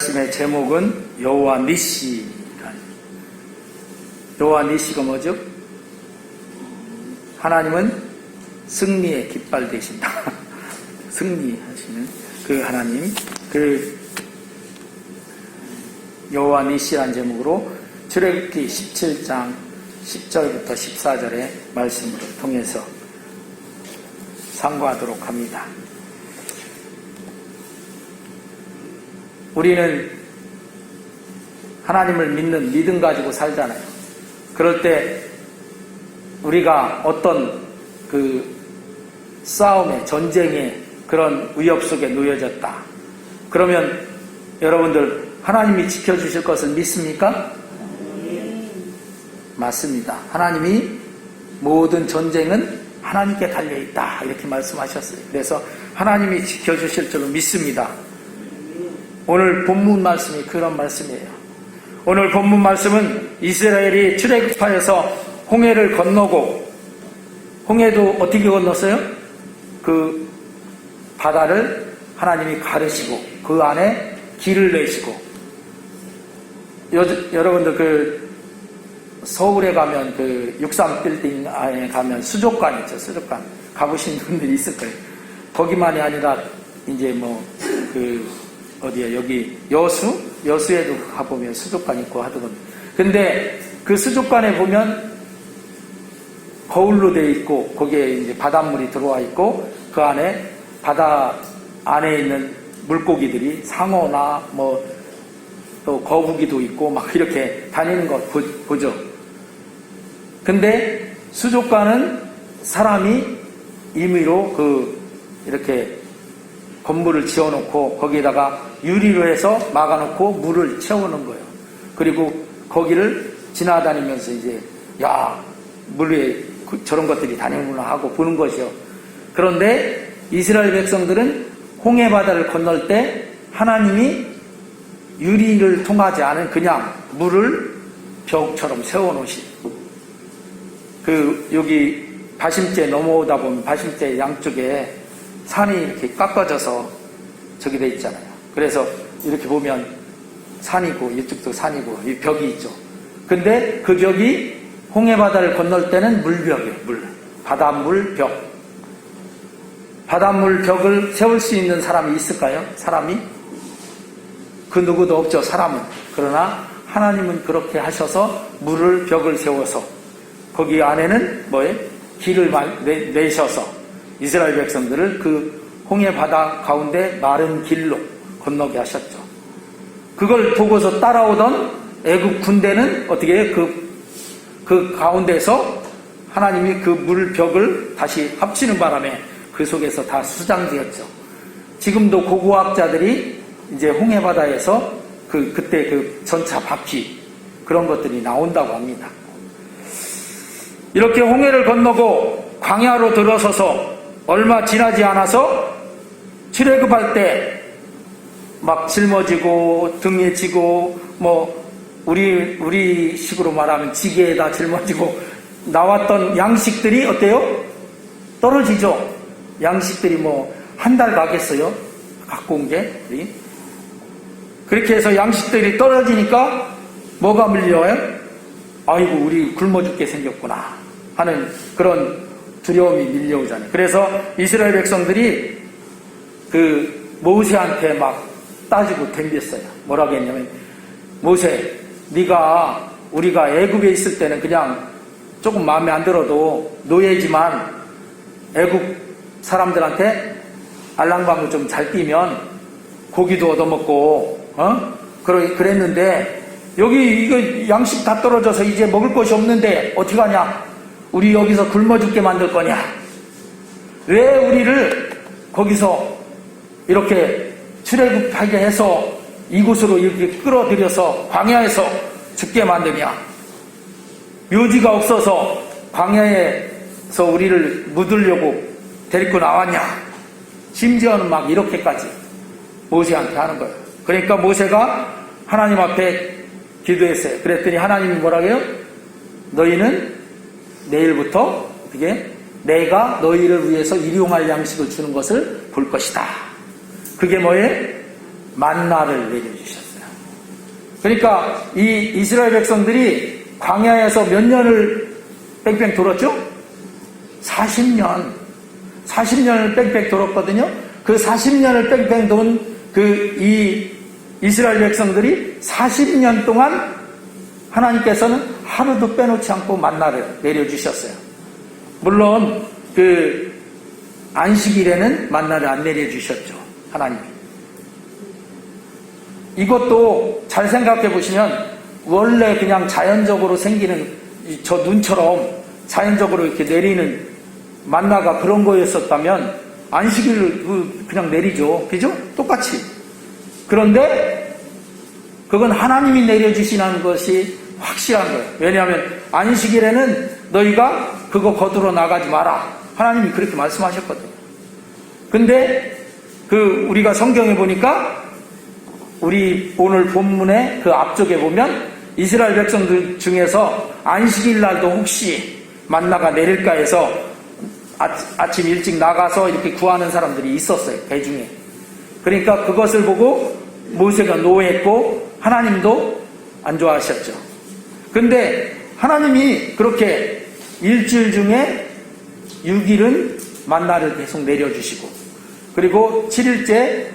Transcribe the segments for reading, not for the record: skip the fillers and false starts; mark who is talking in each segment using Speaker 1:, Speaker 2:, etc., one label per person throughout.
Speaker 1: 말씀의 제목은 여호와 니시라는. 여호와 니시가 뭐죠? 하나님은 승리의 깃발 되신다. 승리하시는 그 하나님, 그 여호와 니시라는 제목으로 출애굽기 17장 10절부터 14절의 말씀을 통해서 상고하도록 합니다. 우리는 하나님을 믿는 믿음 가지고 살잖아요. 그럴 때 우리가 어떤 그 싸움에, 전쟁에 그런 위협 속에 놓여졌다. 그러면 여러분들 하나님이 지켜주실 것을 믿습니까? 맞습니다. 하나님이 모든 전쟁은 하나님께 달려있다. 이렇게 말씀하셨어요. 그래서 하나님이 지켜주실 줄로 믿습니다. 오늘 본문 말씀이 그런 말씀이에요. 오늘 본문 말씀은 이스라엘이 출애굽하여서 홍해를 건너고, 홍해도 어떻게 건넜어요? 그 바다를 하나님이 가르시고 그 안에 길을 내시고. 여러분들 그 서울에 가면 그 63빌딩 안에 가면 수족관 있죠. 수족관 가보신 분들이 있을 거예요. 거기만이 아니라 이제 뭐 그 어디야, 여기 여수에도 가보면 수족관 있고 하더군요. 근데 그 수족관에 보면 거울로 되어 있고 거기에 이제 바닷물이 들어와 있고 그 안에 바다 안에 있는 물고기들이 상어나 뭐 또 거북이도 있고 막 이렇게 다니는 거 보죠. 근데 수족관은 사람이 임의로 그 이렇게 건물을 지어놓고 거기에다가 유리로 해서 막아놓고 물을 채우는 거예요. 그리고 거기를 지나다니면서 이제 야, 물에 저런 것들이 다니는구나 하고 보는 것이요. 그런데 이스라엘 백성들은 홍해 바다를 건널 때 하나님이 유리를 통하지 않은 그냥 물을 벽처럼 세워놓으신, 그 여기 바심제 넘어오다 보면 바심제 양쪽에 산이 이렇게 깎아져서 저기 돼 있잖아요. 그래서 이렇게 보면 산이고 이쪽도 산이고 이 벽이 있죠. 근데 그 벽이 홍해 바다를 건널 때는 물벽이에요. 바닷물 벽. 바닷물 벽을 세울 수 있는 사람이 있을까요? 사람이? 그 누구도 없죠. 사람은. 그러나 하나님은 그렇게 하셔서 벽을 세워서 거기 안에는 뭐예요? 길을 내셔서 이스라엘 백성들을 그 홍해 바다 가운데 마른 길로 건너게 하셨죠. 그걸 보고서 따라오던 애국 군대는 어떻게 해요? 그 가운데서 하나님이 그 물벽을 다시 합치는 바람에 그 속에서 다 수장되었죠. 지금도 고고학자들이 이제 홍해 바다에서 그때 그 전차 바퀴 그런 것들이 나온다고 합니다. 이렇게 홍해를 건너고 광야로 들어서서 얼마 지나지 않아서 출애굽할 때 막 짊어지고 등에 지고 뭐 우리 식으로 말하면 지게에다 짊어지고 나왔던 양식들이 어때요? 떨어지죠. 양식들이 뭐 한 달 가겠어요? 갖고 온 게. 그렇게 해서 양식들이 떨어지니까 뭐가 밀려와요? 아이고, 우리 굶어 죽게 생겼구나 하는 그런 두려움이 밀려오잖아요. 그래서 이스라엘 백성들이 그 모세한테 막 따지고 덤볐어요. 뭐라고 했냐면, 모세, 네가 우리가 애굽에 있을 때는 그냥 조금 마음에 안 들어도 노예지만 애굽 사람들한테 알랑방을 좀 잘 뛰면 고기도 얻어먹고 그랬는데 여기 이거 양식 다 떨어져서 이제 먹을 것이 없는데 어떻게 하냐? 우리 여기서 굶어 죽게 만들 거냐? 왜 우리를 거기서 이렇게 출애굽하게 해서 이곳으로 이렇게 끌어들여서 광야에서 죽게 만드냐? 묘지가 없어서 광야에서 우리를 묻으려고 데리고 나왔냐? 심지어는 막 이렇게까지 모세한테 하는 거예요. 그러니까 모세가 하나님 앞에 기도했어요. 그랬더니 하나님이 뭐라고 해요? 너희는 내일부터 어떻게 내가 너희를 위해서 일용할 양식을 주는 것을 볼 것이다. 그게 뭐예요? 만나를 내려주셨어요. 그러니까 이 이스라엘 백성들이 광야에서 몇 년을 뺑뺑 돌았죠? 40년을 뺑뺑 돌았거든요. 그 40년을 뺑뺑 돈 이 이스라엘 백성들이 40년 동안 하나님께서는 하루도 빼놓지 않고 만나를 내려주셨어요. 물론 그 안식일에는 만나를 안 내려주셨죠. 하나님이. 이것도 잘 생각해 보시면 원래 그냥 자연적으로 생기는 저 눈처럼 자연적으로 이렇게 내리는 만나가 그런 거였었다면 안식일을 그냥 내리죠. 그죠? 똑같이. 그런데 그건 하나님이 내려주시는 것이 확실한 거예요. 왜냐하면 안식일에는 너희가 그거 거두러 나가지 마라. 하나님이 그렇게 말씀하셨거든요. 근데 우리가 성경에 보니까 우리 오늘 본문의 그 앞쪽에 보면 이스라엘 백성들 중에서 안식일 날도 혹시 만나가 내릴까 해서 아침 일찍 나가서 이렇게 구하는 사람들이 있었어요. 배 중에. 그러니까 그것을 보고 모세가 노했고 하나님도 안 좋아하셨죠. 근데 하나님이 그렇게 일주일 중에 6일은 만나를 계속 내려주시고 그리고 7일째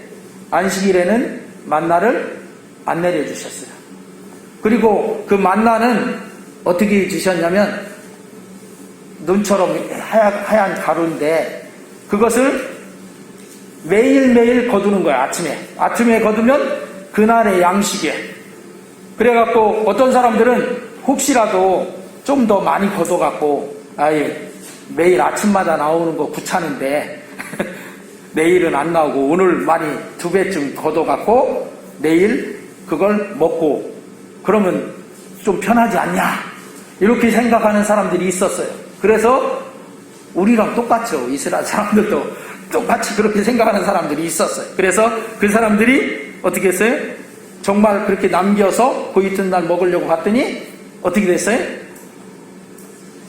Speaker 1: 안식일에는 만나를 안 내려주셨어요. 그리고 그 만나는 어떻게 주셨냐면 눈처럼 하얀 가루인데 그것을 매일매일 거두는 거야. 아침에 거두면 그날의 양식에. 그래갖고 어떤 사람들은 혹시라도 좀 더 많이 거둬갖고 매일 아침마다 나오는 거 귀찮은데 내일은 안 나오고 오늘 많이 2배쯤 거둬갖고 내일 그걸 먹고 그러면 좀 편하지 않냐 이렇게 생각하는 사람들이 있었어요. 그래서 우리랑 똑같죠. 이스라엘 사람들도 똑같이 그렇게 생각하는 사람들이 있었어요. 그래서 그 사람들이 어떻게 했어요? 정말 그렇게 남겨서 그 이튿날 먹으려고 갔더니 어떻게 됐어요?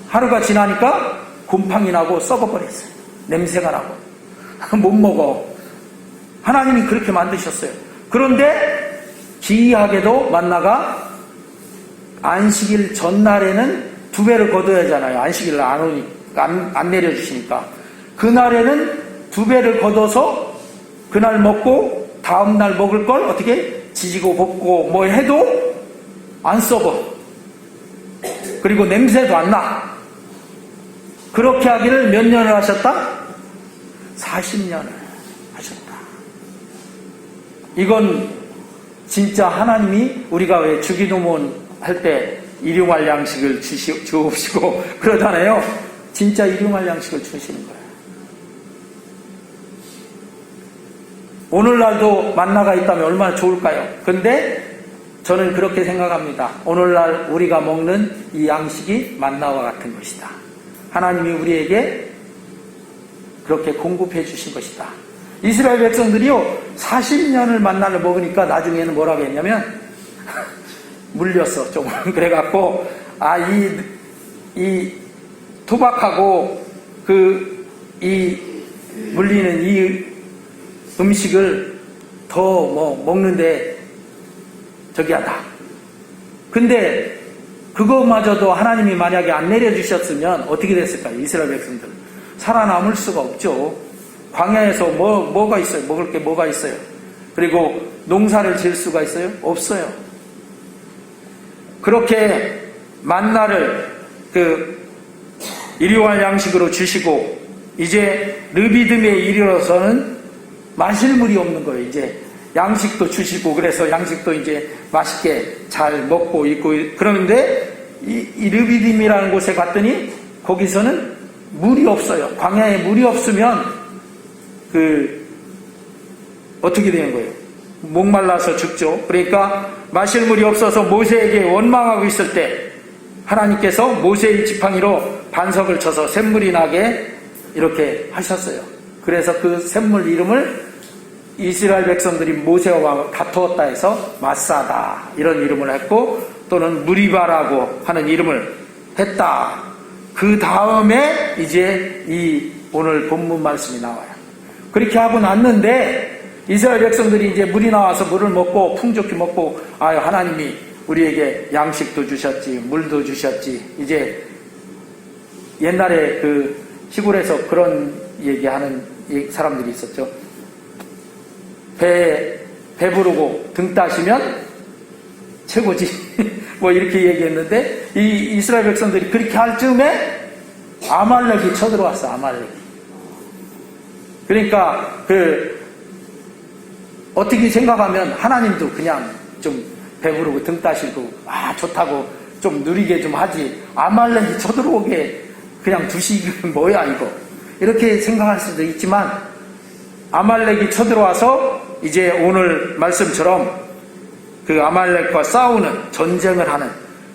Speaker 1: 하루가 지나니까 곰팡이 나고 썩어버렸어요. 냄새가 나고 못 먹어. 하나님이 그렇게 만드셨어요. 그런데 기이하게도 만나가 안식일 전날에는 2배를 거둬야 하잖아요. 안식일을 안 내려주시니까. 그날에는 2배를 거둬서 그날 먹고 다음날 먹을 걸 어떻게 지지고 볶고 뭐 해도 안 썩어. 그리고 냄새도 안 나. 그렇게 하기를 몇 년을 하셨다? 40년을 하셨다. 이건 진짜 하나님이 우리가 왜 주기도문 할 때 일용할 양식을 주옵시고 그러잖아요. 진짜 일용할 양식을 주시는 거예요. 오늘날도 만나가 있다면 얼마나 좋을까요? 근데 저는 그렇게 생각합니다. 오늘날 우리가 먹는 이 양식이 만나와 같은 것이다. 하나님이 우리에게 그렇게 공급해 주신 것이다. 이스라엘 백성들이요 40년을 만나를 먹으니까 나중에는 뭐라고 했냐면 물렸어 좀. 그래갖고 이 토박하고 이 물리는 이 음식을 더 먹는데 저기 하다. 근데 그거마저도 하나님이 만약에 안 내려주셨으면 어떻게 됐을까요? 이스라엘 백성들 살아남을 수가 없죠. 광야에서 뭐가 있어요? 먹을 게 뭐가 있어요? 그리고 농사를 지을 수가 있어요? 없어요. 그렇게 만나를 일용할 양식으로 주시고 이제 르비딤에 이르러서는 마실 물이 없는 거예요. 이제 양식도 주시고 그래서 양식도 이제 맛있게 잘 먹고 있고 그러는데 이 르비딤이라는 곳에 갔더니 거기서는 물이 없어요. 광야에 물이 없으면 어떻게 되는 거예요? 목말라서 죽죠. 그러니까 마실 물이 없어서 모세에게 원망하고 있을 때 하나님께서 모세의 지팡이로 반석을 쳐서 샘물이 나게 이렇게 하셨어요. 그래서 그 샘물 이름을 이스라엘 백성들이 모세와 다투었다 해서 마사다 이런 이름을 했고 또는 무리바라고 하는 이름을 했다. 그 다음에 이제 이 오늘 본문 말씀이 나와요. 그렇게 하고 났는데 이스라엘 백성들이 이제 물이 나와서 물을 먹고 풍족히 먹고, 아유, 하나님이 우리에게 양식도 주셨지, 물도 주셨지. 이제 옛날에 그 시골에서 그런 얘기하는 사람들이 있었죠. 배부르고 등 따시면 최고지. 뭐 이렇게 얘기했는데, 이 이스라엘 백성들이 그렇게 할 즈음에 아말렉이 쳐들어왔어, 아말렉이. 그러니까 어떻게 생각하면 하나님도 그냥 좀 배부르고 등 따시고 좋다고 좀 누리게 좀 하지, 아말렉이 쳐들어오게 그냥 두시기 뭐야 이거, 이렇게 생각할 수도 있지만, 아말렉이 쳐들어와서 이제 오늘 말씀처럼 그 아말렉과 싸우는, 전쟁을 하는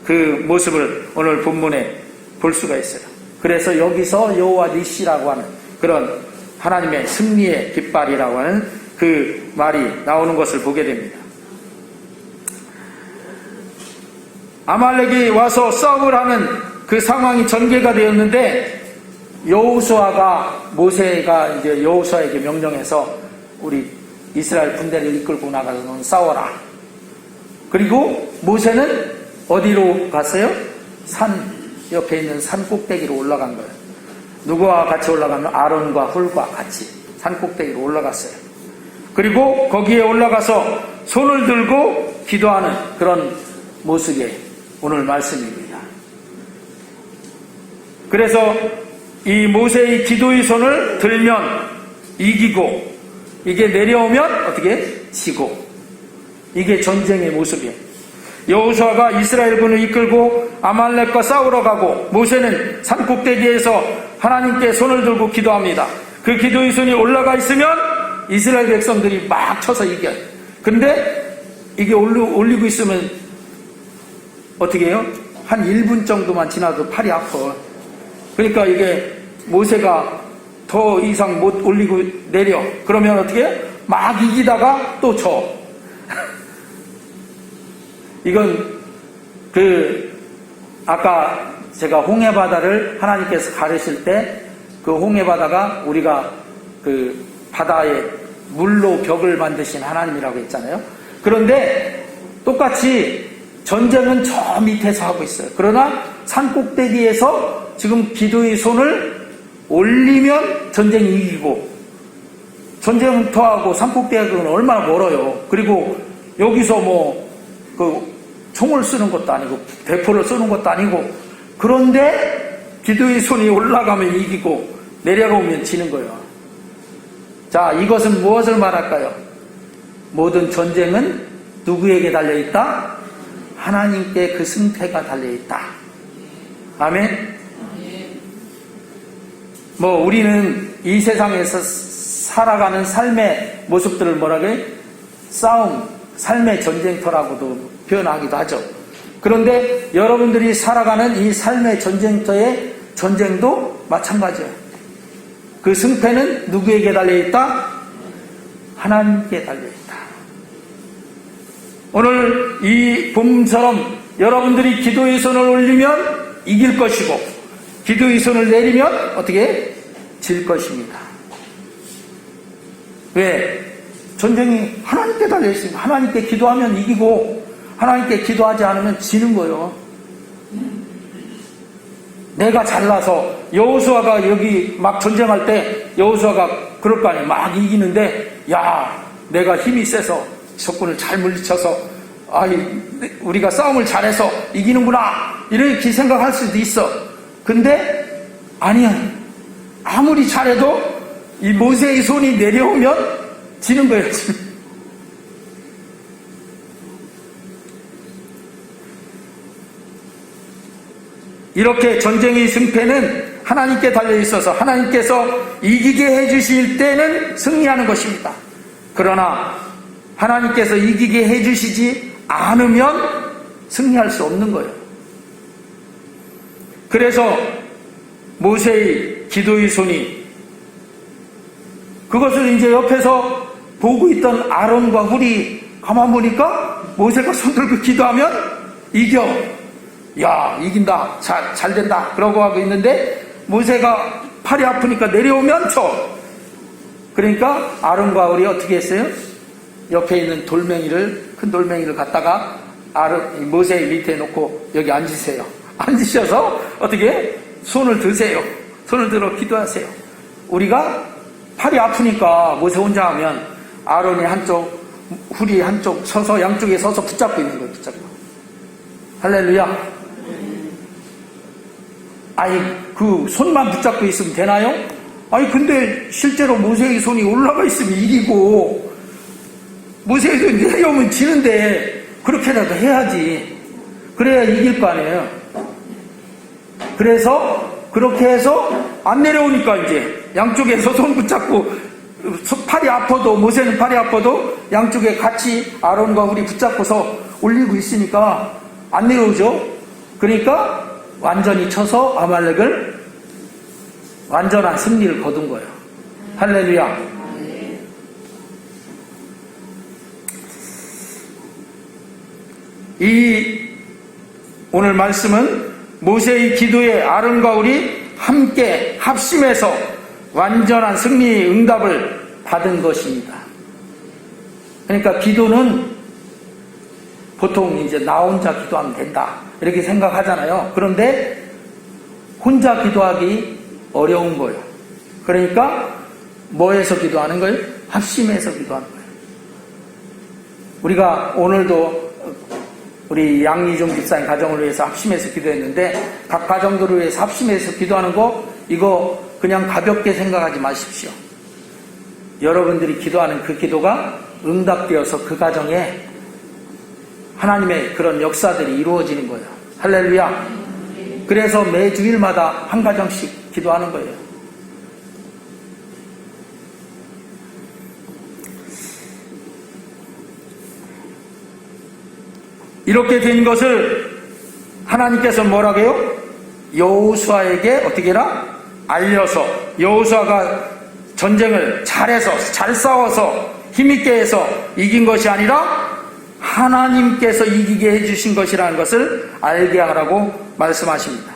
Speaker 1: 그 모습을 오늘 본문에 볼 수가 있어요. 그래서 여기서 여호와 니시라고 하는 그런 하나님의 승리의 깃발이라고 하는 그 말이 나오는 것을 보게 됩니다. 아말렉이 와서 싸움을 하는 그 상황이 전개가 되었는데, 모세가 이제 여호수아에게 명령해서 우리 이스라엘 군대를 이끌고 나가서 너는 싸워라. 그리고 모세는 어디로 갔어요? 산 옆에 있는 산 꼭대기로 올라간 거예요. 누구와 같이 올라가면 아론과 훌과 같이 산 꼭대기로 올라갔어요. 그리고 거기에 올라가서 손을 들고 기도하는 그런 모습이 오늘 말씀입니다. 그래서 이 모세의 기도의 손을 들면 이기고, 이게 내려오면 어떻게? 지고. 이게 전쟁의 모습이에요. 여호수아가 이스라엘군을 이끌고 아말렉과 싸우러 가고, 모세는 산꼭대기에서 하나님께 손을 들고 기도합니다. 그 기도의 손이 올라가 있으면 이스라엘 백성들이 막 쳐서 이겨요. 근데 이게 올리고 있으면 어떻게 해요? 한 1분 정도만 지나도 팔이 아파. 그러니까 이게 모세가 더 이상 못 올리고 내려. 그러면 어떻게 해요? 막 이기다가 또 져. 이건 아까 제가 홍해바다를 하나님께서 가르실 때, 그 홍해바다가 우리가 그 바다에 물로 벽을 만드신 하나님이라고 했잖아요. 그런데 똑같이 전쟁은 저 밑에서 하고 있어요. 그러나 산 꼭대기에서 지금 기도의 손을 올리면 전쟁이 이기고, 전쟁터하고 산 꼭대기는 얼마나 멀어요. 그리고 여기서 총을 쓰는 것도 아니고 대포를 쏘는 것도 아니고, 그런데 기도의 손이 올라가면 이기고 내려오면 지는 거예요. 자, 이것은 무엇을 말할까요? 모든 전쟁은 누구에게 달려있다? 하나님께 그 승패가 달려있다. 아멘? 우리는 이 세상에서 살아가는 삶의 모습들을 뭐라고 해요? 싸움, 삶의 전쟁터라고도 표현하기도 하죠. 그런데 여러분들이 살아가는 이 삶의 전쟁터의 전쟁도 마찬가지예요. 그 승패는 누구에게 달려있다? 하나님께 달려있다. 오늘 이 본문처럼 여러분들이 기도의 손을 올리면 이길 것이고, 기도의 손을 내리면 어떻게? 질 것입니다. 왜? 전쟁이 하나님께 달려있습니다. 하나님께 기도하면 이기고, 하나님께 기도하지 않으면 지는 거예요. 내가 잘나서, 여호수아가 여기 막 전쟁할 때 여호수아가 그럴 거 아니에요. 막 이기는데, 야, 내가 힘이 세서 적군을 잘 물리쳐서, 우리가 싸움을 잘해서 이기는구나, 이렇게 생각할 수도 있어. 근데 아니야. 아무리 잘해도 이 모세의 손이 내려오면 지는 거예요. 이렇게 전쟁의 승패는 하나님께 달려있어서 하나님께서 이기게 해주실 때는 승리하는 것입니다. 그러나 하나님께서 이기게 해주시지 않으면 승리할 수 없는 거예요. 그래서 모세의 기도의 손이, 그것을 이제 옆에서 보고 있던 아론과 훌이 가만 보니까 모세가 손 들고 기도하면 이겨. 야, 이긴다. 잘 된다. 그러고 하고 있는데 모세가 팔이 아프니까 내려오면 쳐. 그러니까 아론과 홀이 어떻게 했어요? 옆에 있는 돌멩이를, 큰 돌멩이를 갖다가 모세 밑에 놓고 여기 앉으세요. 앉으셔서 어떻게? 손을 드세요. 손을 들어 기도하세요. 우리가 팔이 아프니까 모세 혼자 하면 아론이 한쪽, 훌이 한쪽 서서 양쪽에 서서 붙잡고 있는 거예요. 붙잡고. 할렐루야. 아니 그 손만 붙잡고 있으면 되나요? 아니 근데 실제로 모세의 손이 올라가 있으면 이기고 모세의 손이 내려오면 지는데 그렇게라도 해야지. 그래야 이길 거 아니에요. 그래서 그렇게 해서 안 내려오니까 이제 양쪽에서 손 붙잡고 팔이 아파도 모세는 팔이 아파도 양쪽에 같이 아론과 훌이 붙잡고서 올리고 있으니까 안 내려오죠. 그러니까 완전히 쳐서 아말렉을 완전한 승리를 거둔 거예요. 할렐루야. 이 오늘 말씀은 모세의 기도에 아론과 훌이 함께 합심해서 완전한 승리의 응답을 받은 것입니다. 그러니까 기도는 보통 이제 나 혼자 기도하면 된다 이렇게 생각하잖아요. 그런데 혼자 기도하기 어려운 거예요. 그러니까 뭐에서 기도하는 거예요? 합심해서 기도하는 거예요. 우리가 오늘도 우리 양희종 집사님 가정을 위해서 합심해서 기도했는데 각 가정들을 위해서 합심해서 기도하는 거 이거 그냥 가볍게 생각하지 마십시오. 여러분들이 기도하는 그 기도가 응답되어서 그 가정에 하나님의 그런 역사들이 이루어지는 거예요. 할렐루야. 그래서 매 주일마다 한 가정씩 기도하는 거예요. 이렇게 된 것을 하나님께서 뭐라고 해요? 여호수아에게 어떻게 해라? 알려서 여호수아가 전쟁을 잘해서 잘 싸워서 힘있게 해서 이긴 것이 아니라 하나님께서 이기게 해주신 것이라는 것을 알게 하라고 말씀하십니다.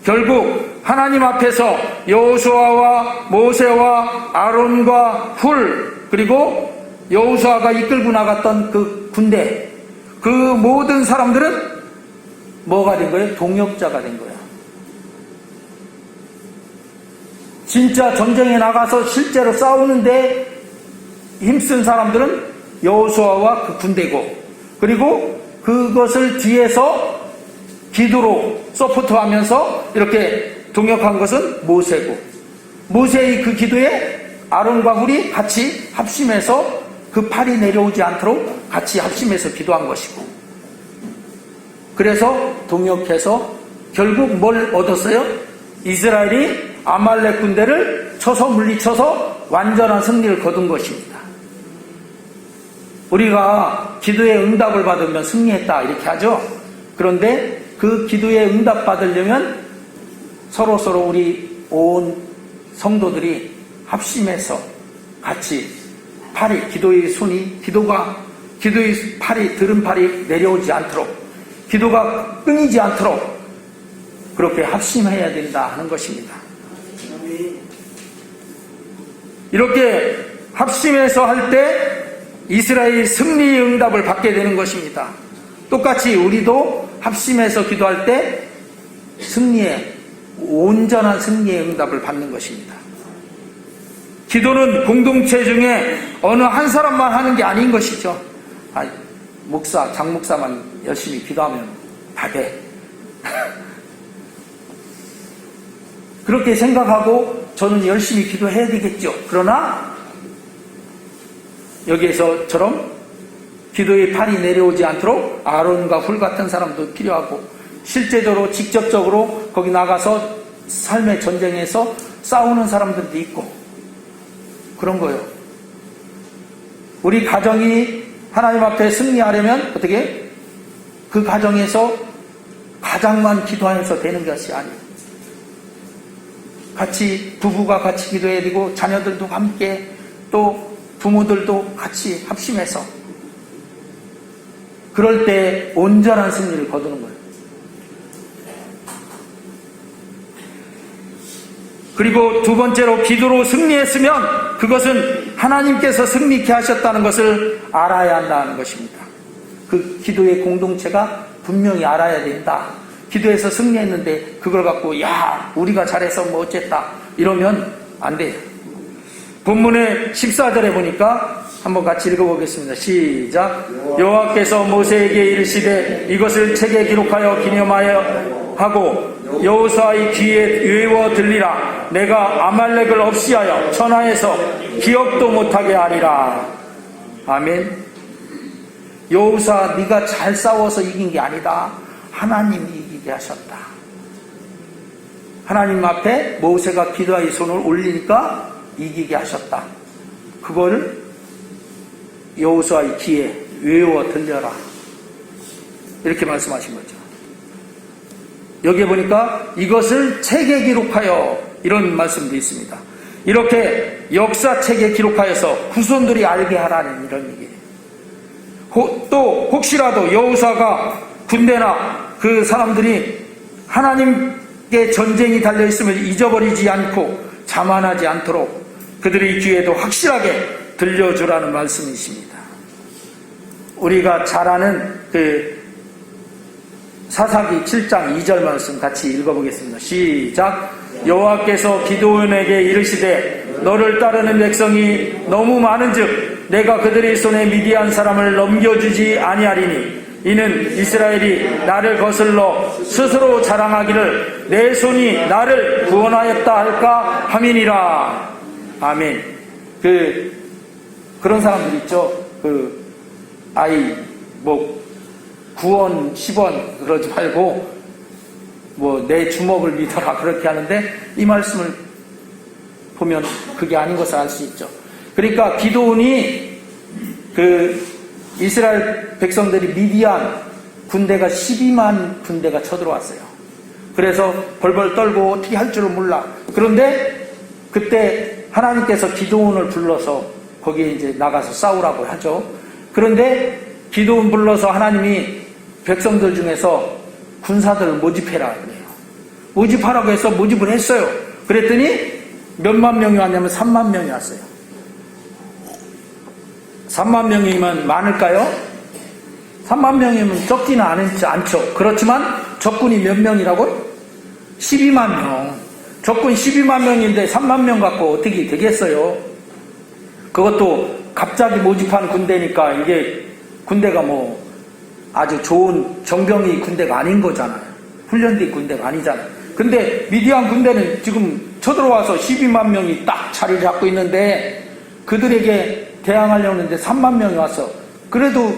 Speaker 1: 결국 하나님 앞에서 여호수아와 모세와 아론과 훌 그리고 여호수아가 이끌고 나갔던 그 군대 그 모든 사람들은 뭐가 된 거예요? 동역자가 된 거예요. 진짜 전쟁에 나가서 실제로 싸우는데 힘쓴 사람들은 여호수아와 그 군대고 그리고 그것을 뒤에서 기도로 서포트하면서 이렇게 동역한 것은 모세고 모세의 그 기도에 아론과 훌이 같이 합심해서 그 팔이 내려오지 않도록 같이 합심해서 기도한 것이고 그래서 동역해서 결국 뭘 얻었어요? 이스라엘이 아말렉 군대를 쳐서 물리쳐서 완전한 승리를 거둔 것입니다. 우리가 기도에 응답을 받으면 승리했다 이렇게 하죠. 그런데 그 기도에 응답 받으려면 서로 우리 온 성도들이 합심해서 같이 팔이 기도의 손이 기도의 팔이 들은 팔이 내려오지 않도록 기도가 끊이지 않도록 그렇게 합심해야 된다 하는 것입니다. 이렇게 합심해서 할 때 이스라엘이 승리의 응답을 받게 되는 것입니다. 똑같이 우리도 합심해서 기도할 때 온전한 승리의 응답을 받는 것입니다. 기도는 공동체 중에 어느 한 사람만 하는 게 아닌 것이죠. 장목사만 열심히 기도하면 다 돼. 그렇게 생각하고 저는 열심히 기도해야 되겠죠. 그러나 여기에서처럼 기도의 팔이 내려오지 않도록 아론과 훌 같은 사람도 필요하고 실제적으로 직접적으로 거기 나가서 삶의 전쟁에서 싸우는 사람들도 있고 그런 거예요. 우리 가정이 하나님 앞에 승리하려면 어떻게? 그 가정에서 가장만 기도해서 되는 것이 아니에요. 같이 부부가 같이 기도해야 되고 자녀들도 함께 또 부모들도 같이 합심해서 그럴 때 온전한 승리를 거두는 거예요. 그리고 두 번째로 기도로 승리했으면 그것은 하나님께서 승리케 하셨다는 것을 알아야 한다는 것입니다. 그 기도의 공동체가 분명히 알아야 된다. 기도해서 승리했는데 그걸 갖고 야 우리가 잘해서 뭐 어쨌다 이러면 안 돼요. 본문의 14절에 보니까 한번 같이 읽어보겠습니다. 시작. 여호와께서 모세에게 이르시되 이것을 책에 기록하여 기념하여 하고 여호수아의 귀에 외워 들리라. 내가 아말렉을 없이하여 천하에서 기억도 못하게 하리라. 아멘. 여호수아 네가 잘 싸워서 이긴 게 아니다. 하나님이 이기게 하셨다. 하나님 앞에 모세가 기도하여 손을 올리니까 이기게 하셨다. 그걸 여호수아의 귀에 외워 들려라. 이렇게 말씀하신 거죠. 여기에 보니까 이것을 책에 기록하여 이런 말씀도 있습니다. 이렇게 역사책에 기록하여서 후손들이 알게 하라는 이런 얘기예요. 또 혹시라도 여호수아가 군대나 그 사람들이 하나님께 전쟁이 달려있음을 잊어버리지 않고 자만하지 않도록 그들의 귀에도 확실하게 들려주라는 말씀이십니다. 우리가 잘 아는 그 사사기 7장 2절 말씀 같이 읽어보겠습니다. 시작. 여호와께서 기드온에게 이르시되 너를 따르는 백성이 너무 많은즉 내가 그들의 손에 미디안 사람을 넘겨주지 아니하리니 이는 이스라엘이 나를 거슬러 스스로 자랑하기를 내 손이 나를 구원하였다 할까 함이니라. 아멘. 그런 사람들 있죠. 아이 뭐 9원 10원 그러지 말고 뭐 내 주먹을 믿어라 그렇게 하는데 이 말씀을 보면 그게 아닌 것을 알 수 있죠. 그러니까 기드온이 이스라엘 백성들이 미디안 군대가 12만 군대가 쳐들어왔어요. 그래서 벌벌 떨고 어떻게 할 줄을 몰라. 그런데 그때 하나님께서 기드온을 불러서 거기에 이제 나가서 싸우라고 하죠. 그런데 기드온 불러서 하나님이 백성들 중에서 군사들을 모집해라 그래요. 모집하라고 해서 모집을 했어요. 그랬더니 몇만 명이 왔냐면 3만 명이 왔어요. 3만 명이면 많을까요? 3만 명이면 적지는 않죠. 그렇지만 적군이 몇 명이라고요? 12만 명. 적군 12만 명인데 3만 명 갖고 어떻게 되겠어요? 그것도 갑자기 모집한 군대니까 이게 군대가 뭐 아주 좋은 정병이 군대가 아닌 거잖아요. 훈련된 군대가 아니잖아요. 근데 미디안 군대는 지금 쳐들어와서 12만 명이 딱 자리를 잡고 있는데 그들에게 대항하려고 했는데 3만 명이 왔어. 그래도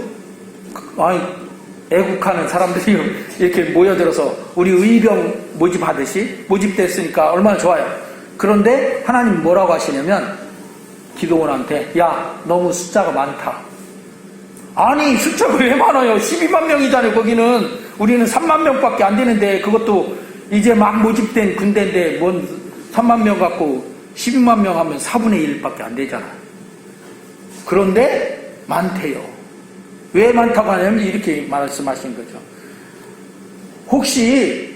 Speaker 1: 애국하는 사람들이 이렇게 모여들어서 우리 의병 모집하듯이 모집됐으니까 얼마나 좋아요. 그런데 하나님 뭐라고 하시냐면 기드온한테 야 너무 숫자가 많다. 아니 숫자가 왜 많아요? 12만 명이잖아요. 거기는 우리는 3만 명밖에 안 되는데 그것도 이제 막 모집된 군대인데 뭔 3만 명 갖고 12만 명 하면 4분의 1밖에 안 되잖아요. 그런데 많대요. 왜 많다고 하냐면 이렇게 말씀하신 거죠. 혹시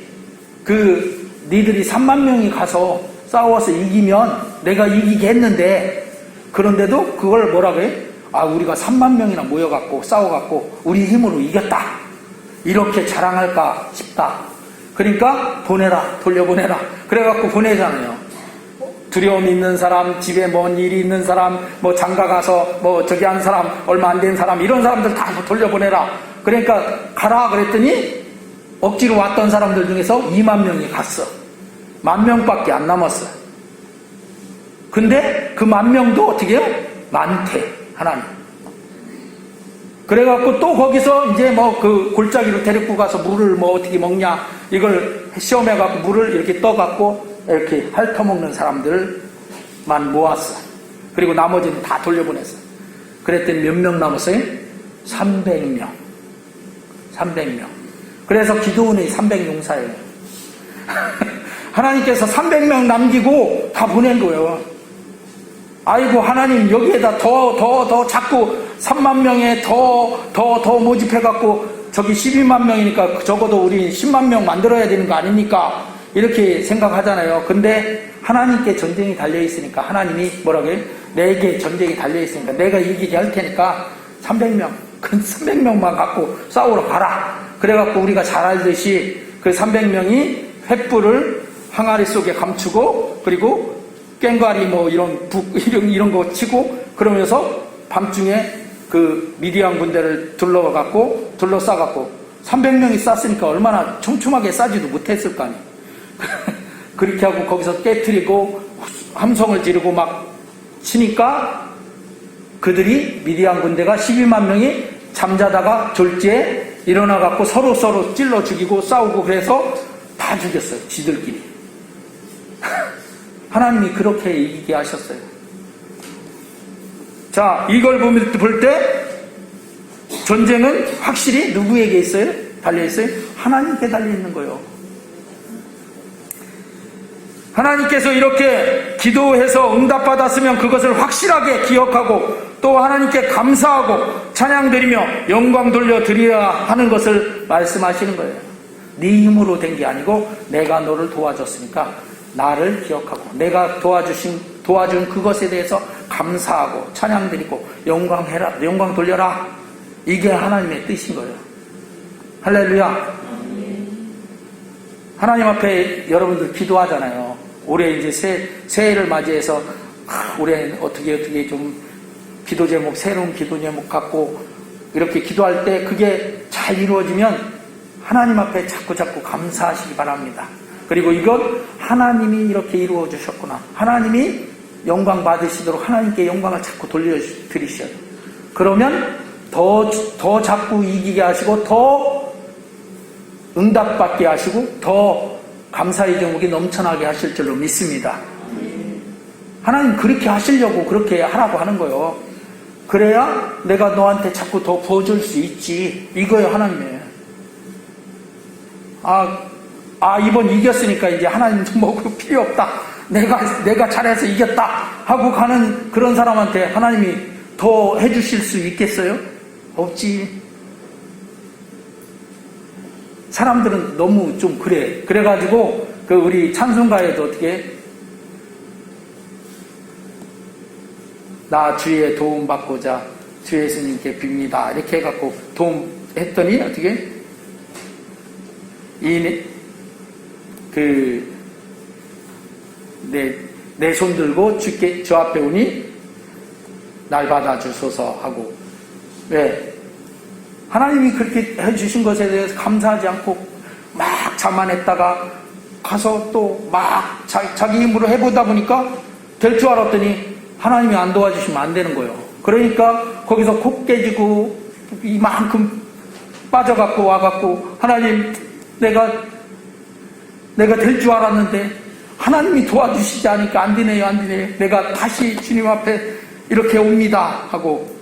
Speaker 1: 니들이 3만 명이 가서 싸워서 이기면 내가 이기겠는데 그런데도 그걸 뭐라고 해? 우리가 3만 명이나 모여갖고 싸워갖고 우리 힘으로 이겼다. 이렇게 자랑할까 싶다. 그러니까 보내라, 돌려보내라. 그래갖고 보내잖아요. 두려움 있는 사람, 집에 뭔 일이 있는 사람, 뭐 장가 가서 뭐 저기 한 사람, 얼마 안 된 사람, 이런 사람들 다 돌려보내라. 그러니까 가라 그랬더니 억지로 왔던 사람들 중에서 2만 명이 갔어. 10,000명밖에 안 남았어. 근데 그 10,000명도 어떻게 해요? 많대, 하나님. 그래갖고 또 거기서 이제 뭐 그 골짜기로 데리고 가서 물을 뭐 어떻게 먹냐, 이걸 시험해갖고 물을 이렇게 떠갖고 이렇게 핥아먹는 사람들만 모았어. 그리고 나머지는 다 돌려보냈어. 그랬더니 몇 명 남았어요? 300명. 300명. 그래서 기드온이 300용사예요. 하나님께서 300명 남기고 다 보낸 거예요. 아이고 하나님 여기에다 더 자꾸 3만 명에 더 모집해갖고 저기 12만 명이니까 적어도 우리 10만 명 만들어야 되는 거 아닙니까? 이렇게 생각하잖아요. 근데 하나님께 전쟁이 달려있으니까 하나님이 뭐라고 해요? 내게 전쟁이 달려있으니까 내가 이기게 할 테니까 300명, 그 300명만 갖고 싸우러 가라. 그래갖고 우리가 잘 알듯이 그 300명이 횃불을 항아리 속에 감추고 그리고 꽹과리 뭐 이런 거 치고 그러면서 밤중에 그 미디안 군대를 둘러싸갖고 300명이 쌌으니까 얼마나 촘촘하게 싸지도 못했을 거 아니에요. 그렇게 하고 거기서 깨트리고 함성을 지르고 막 치니까 그들이 미디안 군대가 12만 명이 잠자다가 졸지에 일어나갖고 서로 찔러 죽이고 싸우고 그래서 다 죽였어요. 지들끼리. 하나님이 그렇게 이기게 하셨어요. 자, 이걸 볼 때 전쟁은 확실히 누구에게 있어요? 달려있어요? 하나님께 달려있는 거예요. 하나님께서 이렇게 기도해서 응답받았으면 그것을 확실하게 기억하고 또 하나님께 감사하고 찬양드리며 영광 돌려드려야 하는 것을 말씀하시는 거예요. 네 힘으로 된 게 아니고 내가 너를 도와줬으니까 나를 기억하고 내가 도와준 그것에 대해서 감사하고 찬양드리고 영광 돌려라. 이게 하나님의 뜻인 거예요. 할렐루야. 하나님 앞에 여러분들 기도하잖아요. 올해 이제 새해를 맞이해서 올해 어떻게 좀 기도 제목, 새로운 기도 제목 갖고 이렇게 기도할 때 그게 잘 이루어지면 하나님 앞에 자꾸 감사하시기 바랍니다. 그리고 이건 하나님이 이렇게 이루어 주셨구나. 하나님이 영광 받으시도록 하나님께 영광을 자꾸 돌려드리셔요. 그러면 더 자꾸 이기게 하시고 더 응답받게 하시고 더 감사의 제목이 넘쳐나게 하실 줄로 믿습니다. 하나님 그렇게 하시려고 그렇게 하라고 하는 거예요. 그래야 내가 너한테 자꾸 더 부어줄 수 있지. 이거예요, 하나님의. 이번 이겼으니까 이제 하나님 뭐 필요 없다. 내가 잘해서 이겼다 하고 가는 그런 사람한테 하나님이 더 해주실 수 있겠어요? 없지. 사람들은 너무 좀 그래. 그래가지고 그 우리 찬송가에도 어떻게 나 주의 도움 받고자 주 예수님께 빕니다. 이렇게 해갖고 도움 했더니 어떻게 내 손 들고 주 앞에 오니 날 받아주소서 하고 왜? 하나님이 그렇게 해주신 것에 대해서 감사하지 않고 막 자만했다가 가서 또 막 자기 힘으로 해보다 보니까 될 줄 알았더니 하나님이 안 도와주시면 안 되는 거예요. 그러니까 거기서 콕 깨지고 이만큼 빠져갖고 와갖고 하나님 내가 될 줄 알았는데 하나님이 도와주시지 않으니까 안 되네요. 내가 다시 주님 앞에 이렇게 옵니다 하고.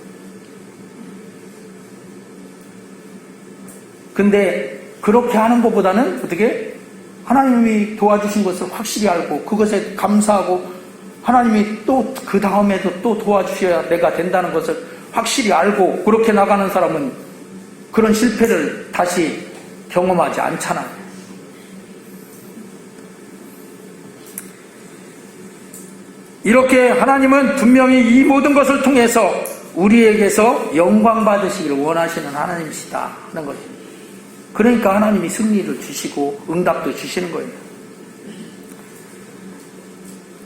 Speaker 1: 근데 그렇게 하는 것보다는 어떻게 하나님이 도와주신 것을 확실히 알고 그것에 감사하고 하나님이 또 그 다음에도 또 도와주셔야 내가 된다는 것을 확실히 알고 그렇게 나가는 사람은 그런 실패를 다시 경험하지 않잖아요. 이렇게 하나님은 분명히 이 모든 것을 통해서 우리에게서 영광 받으시기를 원하시는 하나님이시다 하는 거죠. 그러니까 하나님이 승리를 주시고 응답도 주시는 거예요.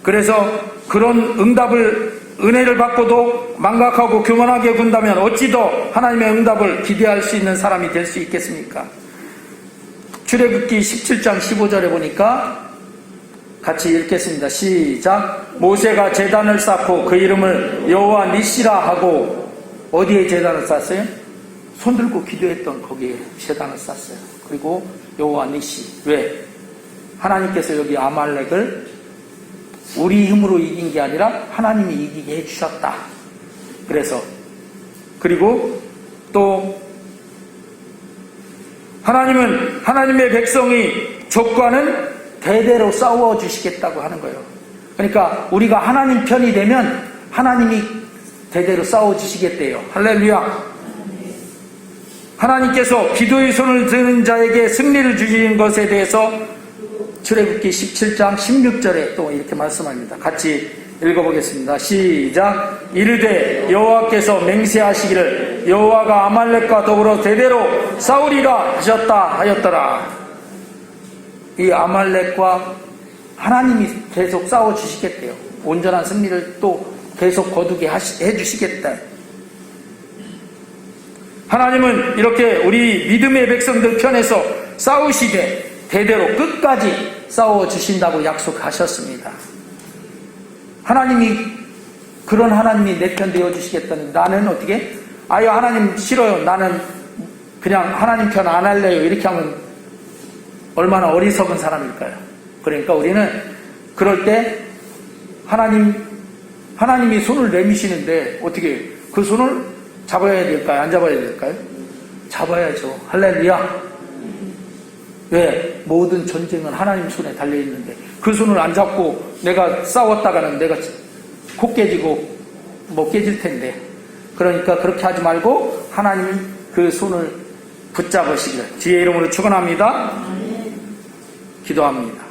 Speaker 1: 그래서 그런 은혜를 받고도 망각하고 교만하게 군다면 어찌 더 하나님의 응답을 기대할 수 있는 사람이 될 수 있겠습니까? 출애굽기 17장 15절에 보니까 같이 읽겠습니다. 시작. 모세가 제단을 쌓고 그 이름을 여호와 니시라 하고 어디에 제단을 쌓았어요? 손 들고 기도했던 거기에 제단을 쌓았어요. 그리고 여호와 니시. 왜? 하나님께서 여기 아말렉을 우리 힘으로 이긴 게 아니라 하나님이 이기게 해주셨다. 그래서 그리고 또 하나님은 하나님의 백성이 적과는 대대로 싸워주시겠다고 하는 거예요. 그러니까 우리가 하나님 편이 되면 하나님이 대대로 싸워주시겠대요. 할렐루야. 하나님께서 기도의 손을 드는 자에게 승리를 주시는 것에 대해서 출애굽기 17장 16절에 또 이렇게 말씀합니다. 같이 읽어보겠습니다. 시작. 이르되 여호와께서 맹세하시기를 여호와가 아말렉과 더불어 대대로 싸우리라 하셨다 하였더라. 이 아말렉과 하나님이 계속 싸워주시겠대요. 온전한 승리를 또 계속 거두게 해주시겠다. 하나님은 이렇게 우리 믿음의 백성들 편에서 싸우시되 대대로 끝까지 싸워주신다고 약속하셨습니다. 하나님이 그런 하나님이 내 편 되어주시겠다는, 나는 어떻게? 아유 하나님 싫어요, 나는 그냥 하나님 편 안 할래요, 이렇게 하면 얼마나 어리석은 사람일까요? 그러니까 우리는 그럴 때 하나님이 손을 내미시는데 어떻게 그 손을 잡아야 될까요? 안 잡아야 될까요? 잡아야죠. 할렐루야. 왜? 모든 전쟁은 하나님 손에 달려있는데 그 손을 안 잡고 내가 싸웠다가는 내가 코 깨지고 뭐 깨질 텐데, 그러니까 그렇게 하지 말고 하나님 그 손을 붙잡으시기를 주의 이름으로 축원합니다. 기도합니다.